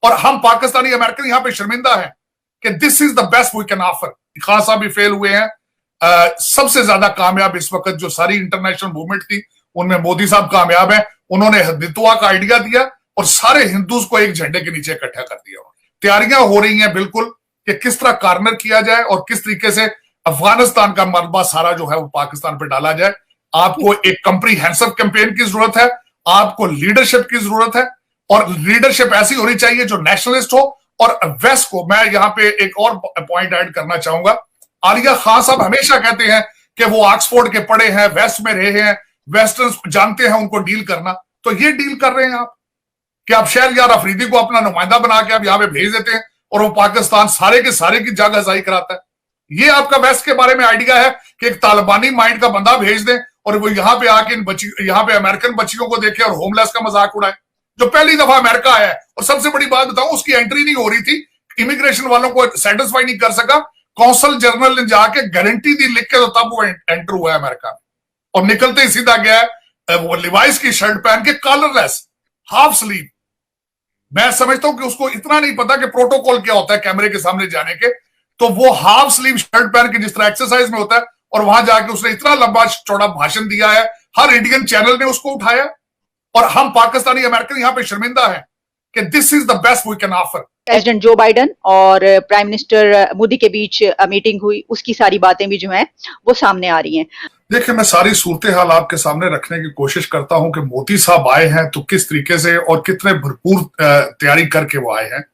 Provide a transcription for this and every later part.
और हम पाकिस्तानी अमेरिकन यहां पे शर्मिंदा हैं कि this is the best we can offer. Khan साहब भी फेल हुए हैं। सबसे ज्यादा कामयाब इस वक्त जो सारी इंटरनेशनल मूवमेंट थी उनमें मोदी साहब कामयाब हैं। उन्होंने हिंदुत्व का आइडिया दिया और सारे हिंदूज को एक झंडे के नीचे इकट्ठा कर दिया। तैयारियां हो रही हैं बिल्कुल कि किस तरह कॉर्नर किया जाए और किस तरीके से अफगानिस्तान का मलबा सारा जो है वो पाकिस्तान पे डाला जाए। आपको एक कंप्रीहेंसिव कैंपेन की जरूरत है, आपको लीडरशिप की जरूरत है, और लीडरशिप ऐसी होनी चाहिए जो नेशनलिस्ट हो। और वेस्ट को मैं यहां पे एक और पॉइंट ऐड करना चाहूंगा। आलिया खान साहब हमेशा कहते हैं कि वो ऑक्सफोर्ड के पढ़े हैं, वेस्ट में रहे हैं, वेस्टर्न जानते हैं उनको डील करना। तो ये डील कर रहे हैं आप कि आप शहरयार अफरीदी को अपना नुमाइंदा बना के आप यहां पे भेज देते हैं और वो पाकिस्तान सारे के सारे की जागहसाई कराता है। ये आपका वेस्ट के बारे में आइडिया है कि एक तालिबानी माइंड का बंदा भेज दें और वो यहां पे आके यहां पे अमेरिकन बच्चियों को देखे और होमलेस का मजाक उड़ाए। जो पहली दफा अमेरिका आया है, और सबसे बड़ी बात बताऊं, उसकी एंट्री नहीं हो रही थी, इमिग्रेशन वालों को सेटिस्फाई नहीं कर सका। कौंसल जनरल ने जाके गारंटी दी लिख के, तो तब वो एंटर हुआ है अमेरिका में। और निकलते ही सीधा गया है वो लिवाइस की शर्ट पहन के, कॉलरलेस, हाफ स्लीव। मैं समझता हूं कि उसको इतना नहीं पता कि प्रोटोकॉल क्या होता है कैमरे के सामने जाने के। तो वो हाफ स्लीव शर्ट पहन के जिस तरह एक्सरसाइज में होता है, और वहां जाके उसने इतना लंबा चौड़ा भाषण दिया है, हर इंडियन चैनल ने उसको उठाया। और हम पाकिस्तानी अमेरिकन यहां पे शर्मिंदा हैं कि this is the best we can offer. President Joe Biden और प्राइम मिनिस्टर मोदी के बीच मीटिंग हुई, उसकी सारी बातें भी जो हैं वो सामने आ रही हैं। देखिए, मैं सारी सूरत हाल आपके सामने रखने की कोशिश करता हूं कि मोदी साहब आए हैं तो किस तरीके से और कितने भरपूर तैयारी करके वो आए हैं।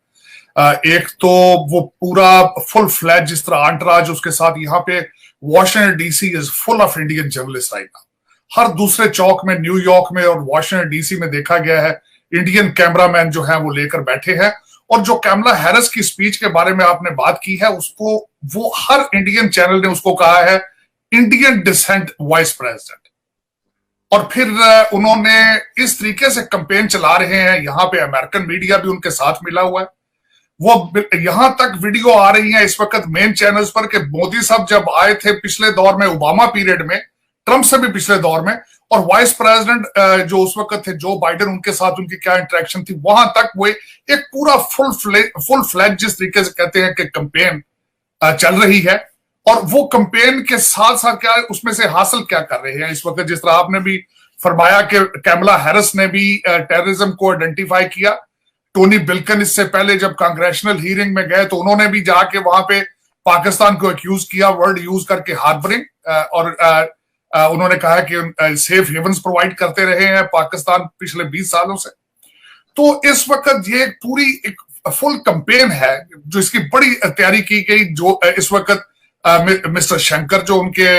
एक तो वो पूरा फुल फ्लैज जिस तरह आंटराज उसके साथ यहाँ पे Washington DC is full of Indian journalist right now. हर दूसरे चौक में न्यूयॉर्क में और वॉशिंगटन डीसी में देखा गया है इंडियन कैमरामैन जो है वो लेकर बैठे हैं। और जो कैमला हैरिस की स्पीच के बारे में आपने बात की है, उसको वो हर इंडियन चैनल ने उसको कहा है इंडियन डिसेंट वाइस प्रेसिडेंट। और फिर उन्होंने इस तरीके से कैंपेन चला रहे हैं, यहां पे अमेरिकन मीडिया भी उनके साथ मिला हुआ है। वो यहां तक वीडियो आ रही है इस वक्त मेन चैनल्स पर कि मोदी साहब जब आए थे पिछले दौर में, ओबामा पीरियड में, ट्रंप से भी पिछले दौर में, और वाइस प्रेसिडेंट जो उस वक्त थे जो बाइडेन, उनके साथ उनकी क्या इंटरेक्शन थी, वहां तक वो एक पूरा फुल फ्लैज जिस तरीके से कहते हैं कि कैंपेन चल रही है। और वो कैंपेन के साथ साथ क्या उसमें से हासिल क्या कर रहे हैं इस वक्त, जिस तरह आपने भी फरमाया कि कैमला हैरिस ने भी टेररिज्म को आइडेंटिफाई किया। टोनी बिल्कन इससे पहले जब कांग्रेशनल हियरिंग में गए तो उन्होंने भी जाके वहां पे पाकिस्तान को एक्यूज किया, वर्ड यूज करके हार्बरिंग, और उन्होंने कहा कि सेफ हेवंस प्रोवाइड करते रहे हैं पाकिस्तान पिछले 20 सालों से। तो इस वक्त ये पूरी एक फुल कैंपेन है जो इसकी बड़ी तैयारी की गई। जो इस वक्त मिस्टर शंकर जो उनके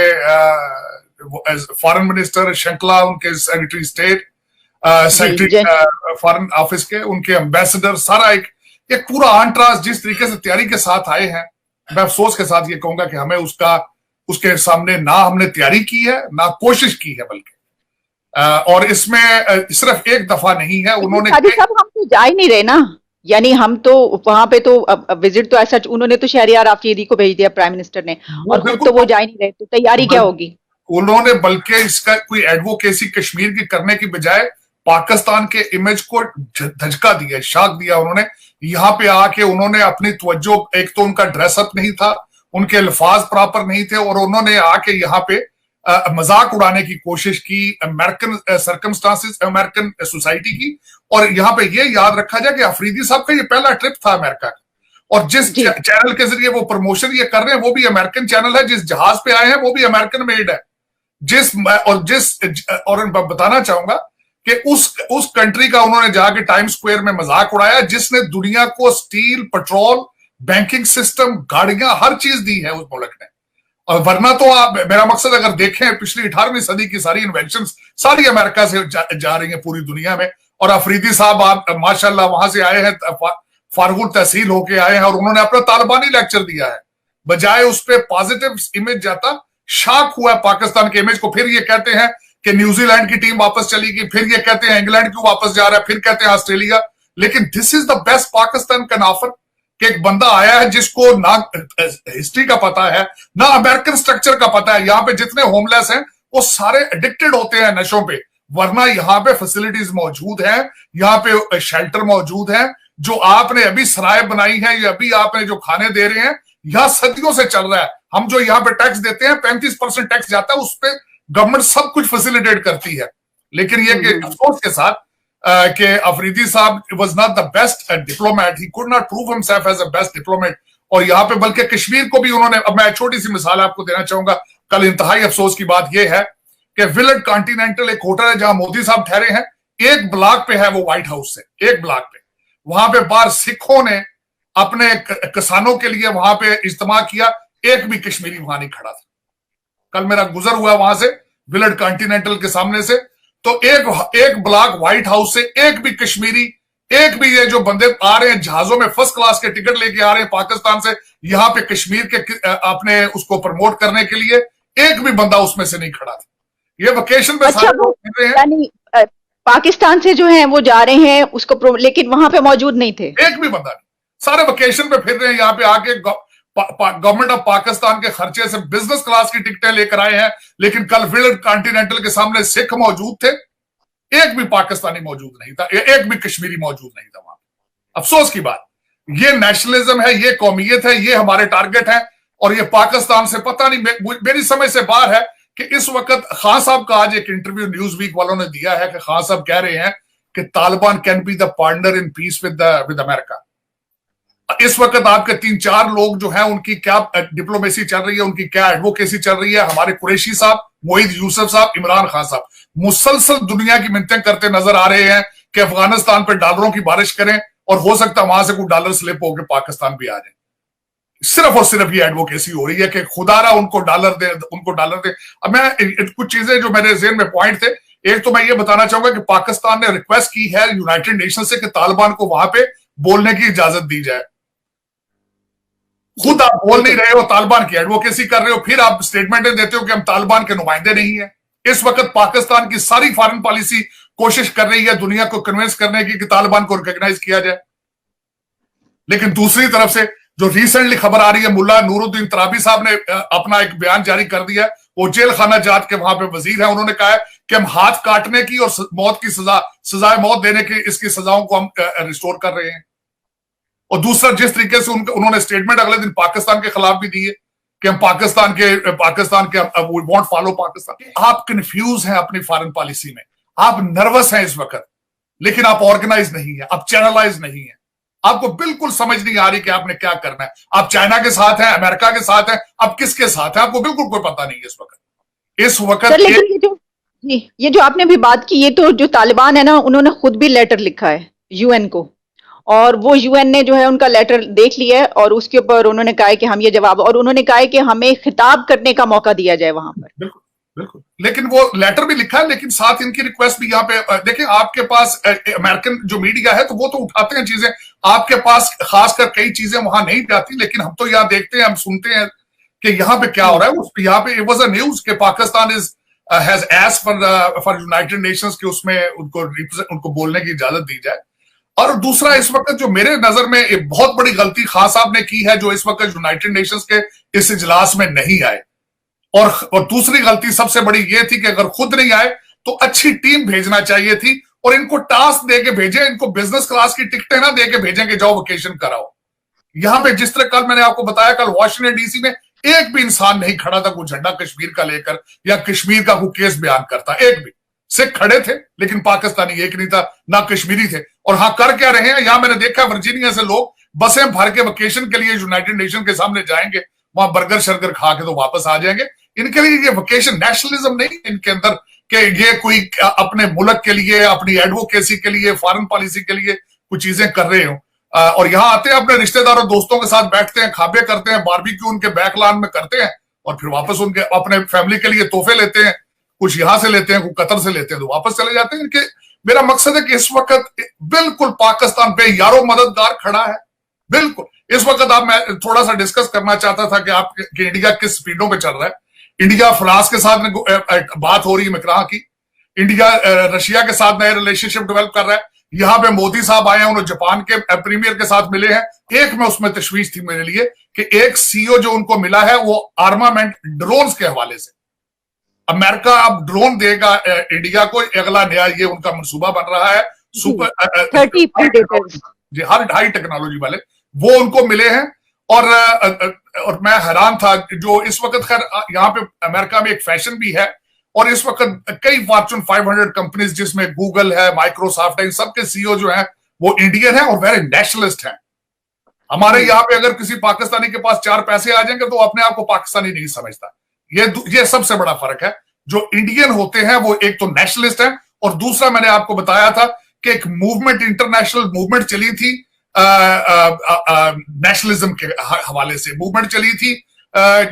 फॉरेन मिनिस्टर, शंकला उनके secretary state, secretary foreign office के, उनके एम्बेसडर, सारा एक पूरा आंट्रास जिस तरीके से तैयारी के साथ आए हैं, मैं अफसोस के साथ ये कहूंगा कि हमें उसके सामने ना हमने तैयारी की है ना कोशिश की है, बल्कि और इसमें सिर्फ एक दफा नहीं है उन्होंने। हम तो जा ही नहीं रहे ना, यानी हम तो वहां पे तो विजिट तो ऐसा उन्होंने तो शहरियार आफरीदी को भेज दिया प्राइम मिनिस्टर ने, और खुद तो वो जा ही नहीं रहे, तो तैयारी क्या होगी? उन्होंने बल्कि इसका कोई एडवोकेसी कश्मीर की करने की बजाय पाकिस्तान के इमेज को धचका दिया, शाक दिया। उन्होंने यहाँ पे आके उन्होंने अपनी तवज्जो, एक तो उनका ड्रेसअप नहीं था, उनके अल्फाज प्रॉपर नहीं थे, और उन्होंने आके यहाँ पे मजाक उड़ाने की कोशिश की अमेरिकन सर्कमस्टांसेस, अमेरिकन सोसाइटी की। और यहाँ पे ये याद रखा जाए कि अफरीदी साहब का ये पहला ट्रिप था अमेरिका का, और जिस चैनल के जरिए वो प्रमोशन ये कर रहे हैं वो भी अमेरिकन चैनल है, जिस जहाज पे आए हैं वो भी अमेरिकन मेड है। और बताना चाहूंगा कि उस कंट्री का उन्होंने जाके टाइम स्क्वायर में मजाक उड़ाया जिसने दुनिया को स्टील, पेट्रोल, बैंकिंग सिस्टम, गाड़ियां, हर चीज दी है उस मुल्क ने। और वरना तो आप, मेरा मकसद अगर देखें पिछली 18वीं सदी की सारी इन्वेंशंस सारी अमेरिका से जा रही हैं पूरी दुनिया में। और अफरीदी साहब आप माशाल्लाह वहां से आए हैं, फारगुल तहसील होके आए हैं, और उन्होंने अपना तालिबानी लेक्चर दिया है, बजाय उस पर पॉजिटिव इमेज जाता। शॉक हुआ पाकिस्तान के इमेज को। फिर ये कहते हैं कि न्यूजीलैंड की टीम वापस चली गई, फिर ये कहते हैं इंग्लैंड क्यों वापस जा रहा है, फिर कहते हैं ऑस्ट्रेलिया। लेकिन this is the best Pakistan can offer कि एक बंदा आया है जिसको ना हिस्ट्री का पता है ना अमेरिकन स्ट्रक्चर का पता है। यहाँ पे जितने होमलेस हैं वो सारे एडिक्टेड होते हैं नशों पे, वरना यहाँ पे फैसिलिटीज मौजूद हैं, यहाँ पे शेल्टर मौजूद है, जो आपने अभी सराय बनाई है, ये अभी आपने जो खाने दे रहे हैं, यह सदियों से चल रहा है। हम जो यहाँ पे टैक्स देते हैं 35% टैक्स जाता है, उस पर गवर्नमेंट सब कुछ फैसिलिटेट करती है। लेकिन ये कि अफसोस के साथ कि अफरीदी साहब was not the best diplomat, he could not prove himself as a best diplomat. और यहाँ पे बल्कि कश्मीर को भी उन्होंने, अब मैं छोटी सी मिसाल आपको देना चाहूंगा, कल इंतहाई अफसोस की बात यह है कि विलेट कॉन्टिनेंटल एक होटल है जहां मोदी साहब ठहरे हैं, एक ब्लॉक पे है वो व्हाइट हाउस से, एक ब्लॉक पे। वहां पे बाहर सिखों ने अपने किसानों के लिए वहां पे इज्तिमा किया, एक भी कश्मीरी वहां नहीं खड़ा था। कल मेरा गुजर हुआ वहां से, विलेट कॉन्टिनेंटल के सामने से, तो एक ब्लॉक व्हाइट हाउस से एक भी कश्मीरी, एक भी ये जो बंदे आ रहे हैं जहाजों में फर्स्ट क्लास के टिकट लेके आ रहे हैं पाकिस्तान से यहां पे कश्मीर के अपने उसको प्रमोट करने के लिए, एक भी बंदा उसमें से नहीं खड़ा था। ये वेकेशन पे सारे लोग मिल रहे हैं, यानी पाकिस्तान से जो है वो जा रहे हैं उसको, लेकिन वहां पे मौजूद नहीं थे, एक भी बंदा नहीं। सारे वेकेशन पे फिर रहे हैं, यहाँ पे आके गवर्नमेंट ऑफ पाकिस्तान के खर्चे से बिजनेस क्लास की टिकटें लेकर आए हैं। लेकिन कल विलेट कॉन्टिनेंटल के सामने सिख मौजूद थे, एक भी पाकिस्तानी मौजूद नहीं था, एक भी कश्मीरी मौजूद नहीं था वहां। अफसोस की बात, ये नेशनलिज्म है, ये कौमियत है, ये हमारे टारगेट है। और ये पाकिस्तान से पता नहीं, मेरी समझ से बाहर है कि इस वक्त खान साहब का आज एक इंटरव्यू न्यूज वीक वालों ने दिया है कि खान साहब कह रहे हैं कि Taliban can be the partner in peace with America. इस वक्त आपके 3-4 लोग जो हैं उनकी क्या डिप्लोमेसी चल रही है, उनकी क्या एडवोकेसी चल रही है। हमारे कुरैशी साहब, मोहिद यूसुफ साहब, इमरान खान साहब मुसलसल दुनिया की मिन्नतें करते नजर आ रहे हैं कि अफगानिस्तान पर डॉलरों की बारिश करें और हो सकता है वहां से कोई डॉलर स्लिप होकर पाकिस्तान भी आ जाए। सिर्फ और सिर्फ ये एडवोकेसी हो रही है कि खुदारा उनको डॉलर दे, उनको डॉलर दे। अब मैं कुछ चीजें जो मेरे ज़हन में पॉइंट थे, एक तो मैं ये बताना चाहूंगा कि पाकिस्तान ने रिक्वेस्ट की है यूनाइटेड नेशन से कि तालिबान को वहां पे बोलने की इजाजत दी जाए। खुद आप बोल नहीं रहे हो, तालिबान की एडवोकेसी कर रहे हो, फिर आप स्टेटमेंटें देते हो कि हम तालिबान के नुमाइंदे नहीं है। इस वक्त पाकिस्तान की सारी फॉरेन पॉलिसी कोशिश कर रही है दुनिया को कन्विंस करने की कि तालिबान को रिकॉग्नाइज किया जाए। लेकिन दूसरी तरफ से जो रिसेंटली खबर आ रही है, मुल्ला नूरुद्दीन तराबी साहब ने अपना एक बयान जारी कर दिया, वो जेल खाना जात के वहां पे वजीर है। उन्होंने कहा है कि हम हाथ काटने की और मौत की सजाए मौत देने की इसकी सजाओं को हम रिस्टोर कर रहे हैं। और दूसरा, जिस तरीके से उन्होंने स्टेटमेंट अगले दिन पाकिस्तान के खिलाफ भी दी है कि हम पाकिस्तान के वी वॉन्ट फॉलो पाकिस्तान। आप कंफ्यूज हैं अपनी फॉरेन पॉलिसी में, आप नर्वस हैं इस वक्त, लेकिन आप ऑर्गेनाइज नहीं है, आप चैनलाइज नहीं है, आपको बिल्कुल समझ नहीं आ रही कि आपने क्या करना है। आप चाइना के साथ हैं, अमेरिका के साथ हैं, अब किसके साथ हैं आपको बिल्कुल कोई पता नहीं है इस वक्त। लेकिन ये जो आपने भी बात की, ये तो जो तालिबान है ना, उन्होंने खुद भी लेटर लिखा है यूएन को, और वो यूएन ने जो है उनका लेटर देख लिया है और उसके ऊपर उन्होंने कहा है कि हम ये जवाब, और उन्होंने कहा है कि हमें खिताब करने का मौका दिया जाए वहां पर। बिल्कुल बिल्कुल, लेकिन वो लेटर भी लिखा है, लेकिन साथ इनकी रिक्वेस्ट भी यहाँ पे देखिए, आपके पास अमेरिकन जो मीडिया है तो वो तो उठाते हैं चीजें, आपके पास खासकर कई चीजें वहां नहीं जाती, लेकिन हम तो यहाँ देखते हैं, हम सुनते हैं कि यहाँ पे क्या हो रहा है। यहाँ पे इट वाज अ न्यूज कि Pakistan has asked for United Nations के उसमें उनको बोलने की इजाजत दी जाए। और दूसरा, इस वक्त जो मेरे नजर में एक बहुत बड़ी गलती खान साहब ने की है, जो इस वक्त यूनाइटेड नेशंस के इस इजलास में नहीं आए, और दूसरी गलती सबसे बड़ी ये थी कि अगर खुद नहीं आए तो अच्छी टीम भेजना चाहिए थी और इनको टास्क दे के भेजे, इनको बिजनेस क्लास की टिकटें ना दे के भेजें कि जाओ वेकेशन कराओ। यहां पे जिस तरह कल मैंने आपको बताया, कल वॉशिंगटन डीसी में एक भी इंसान नहीं खड़ा था कोई झंडा कश्मीर का लेकर या कश्मीर का कोई केस बयान करता, एक भी। सिख खड़े थे लेकिन पाकिस्तानी एक नहीं था, ना कश्मीरी थे। और हाँ, कर क्या रहे हैं, यहां मैंने देखा वर्जीनिया से लोग बसें भर के वेकेशन के लिए यूनाइटेड नेशन के सामने जाएंगे, वहां बर्गर शर्गर खा के तो वापस आ जाएंगे। इनके लिए ये वेकेशन नेशनलिज्म नहीं है इनके अंदर कि ये कोई अपने मुल्क के लिए, अपनी एडवोकेसी के लिए, फॉरेन पॉलिसी के लिए कुछ चीजें कर रहे हो। और यहाँ आते हैं, अपने रिश्तेदारों दोस्तों के साथ बैठते हैं, खाबे करते हैं, बारबेक्यू उनके बैकलॉन में करते हैं और फिर वापस उनके अपने फैमिली के लिए तोहफे लेते हैं, कुछ यहां से लेते हैं, कुछ कतर से लेते हैं, तो वापस चले जाते हैं। इनके मेरा मकसद है कि इस वक्त बिल्कुल पाकिस्तान पे यारो मददगार खड़ा है, बिल्कुल। इस वक्त मैं थोड़ा सा डिस्कस करना चाहता था कि आप इंडिया किस स्पीडों पे चल रहा है। इंडिया फ्रांस के साथ बात हो रही है मिकराह की, इंडिया रशिया के साथ नए रिलेशनशिप डेवलप कर रहा है। यहां पे मोदी साहब आए हैं, उन्होंने जापान के प्रीमियर के साथ मिले हैं। एक में उसमें तशवीश थी मेरे लिए कि एक सीईओ जो उनको मिला है वो आर्मामेंट ड्रोन्स के हवाले से, अमेरिका अब ड्रोन देगा इंडिया को, अगला नया ये उनका मंसूबा बन रहा है। सुपर हर हाई टेक्नोलॉजी वाले वो उनको मिले हैं। और मैं हैरान था जो इस वक्त खैर यहाँ पे अमेरिका में एक फैशन भी है और इस वक्त कई फॉर्च्यून 500 कंपनीज जिसमें गूगल है, माइक्रोसॉफ्ट है, इन सबके सीईओ जो हैं वो इंडियन है और वेरी नेशनलिस्ट हैं। हमारे यहाँ पे अगर किसी पाकिस्तानी के पास 4 पैसे आ जाएंगे तो अपने आप को पाकिस्तानी नहीं समझता। ये सबसे बड़ा फर्क है। जो इंडियन होते हैं वो एक तो नेशनलिस्ट है और दूसरा मैंने आपको बताया था कि एक मूवमेंट, इंटरनेशनल मूवमेंट चली थी नेशनलिज्म के हवाले से मूवमेंट चली थी,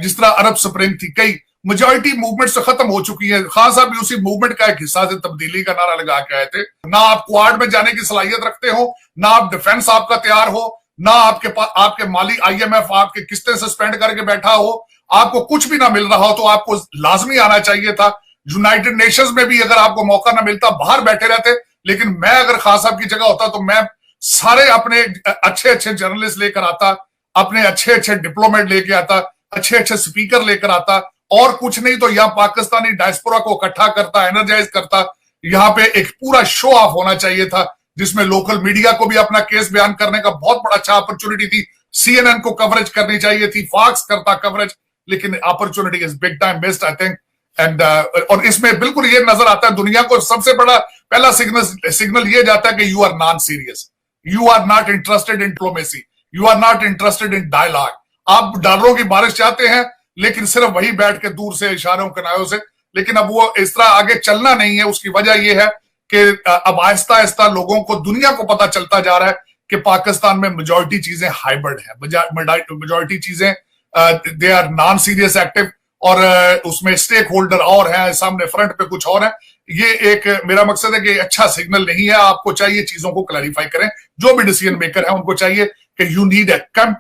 जिस तरह अरब स्प्रिंग थी। कई मेजॉरिटी मूवमेंट से खत्म हो चुकी है। खान साहब भी उसी मूवमेंट का एक हिस्सा से तब्दीली का नारा लगा के आए थे। ना आप क्वाड में जाने की सलाहियत रखते हो, ना आप डिफेंस आपका तैयार हो, ना आपके पास आपके माली IMF आपके किस्तें सस्पेंड करके बैठा हो, आपको कुछ भी ना मिल रहा हो तो आपको लाजमी आना चाहिए था। यूनाइटेड नेशंस में भी अगर आपको मौका ना मिलता बाहर बैठे रहते। लेकिन मैं अगर खान साहब की जगह होता तो मैं सारे अपने अच्छे अच्छे जर्नलिस्ट लेकर आता, अपने अच्छे अच्छे डिप्लोमेट लेके आता, अच्छे अच्छे स्पीकर लेकर आता और कुछ नहीं तो यहाँ पाकिस्तानी डायस्पोरा को इकट्ठा करता, एनर्जाइज करता। यहाँ पे एक पूरा शो ऑफ होना चाहिए था जिसमें लोकल मीडिया को भी अपना केस बयान करने का बहुत बड़ा अच्छा अपॉर्चुनिटी थी। CNN को कवरेज करनी चाहिए थी, फॉक्स करता कवरेज, लेकिन opportunity is big time missed I think. And और इसमें बिल्कुल ये नजर आता है दुनिया को सबसे बड़ा पहला सिग्नल ये जाता है कि you are non serious, you are not interested in diplomacy, you are not interested in dialogue. आप डॉलरों की बारिश चाहते हैं लेकिन सिर्फ वही बैठ के दूर से इशारों कनायों से, लेकिन अब वो इस तरह आगे चलना नहीं है। उसकी वजह यह है कि अब आहिस्ता आहिस्ता लोगों को, दुनिया को पता चलता जा रहा है कि पाकिस्तान में मेजॉरिटी चीजें हाइब्रिड है, मेजॉरिटी चीजें they are non serious active और उसमें स्टेक होल्डर और हैं, सामने फ्रंट पे कुछ और है। ये एक मेरा मकसद है कि अच्छा सिग्नल नहीं है। आपको चाहिए चीजों को क्लैरिफाई करें। जो भी डिसीजन मेकर है उनको चाहिए कि you need a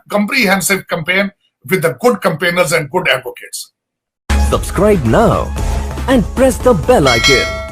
comprehensive campaign with the good campaigners and good advocates. Subscribe now and press the bell icon.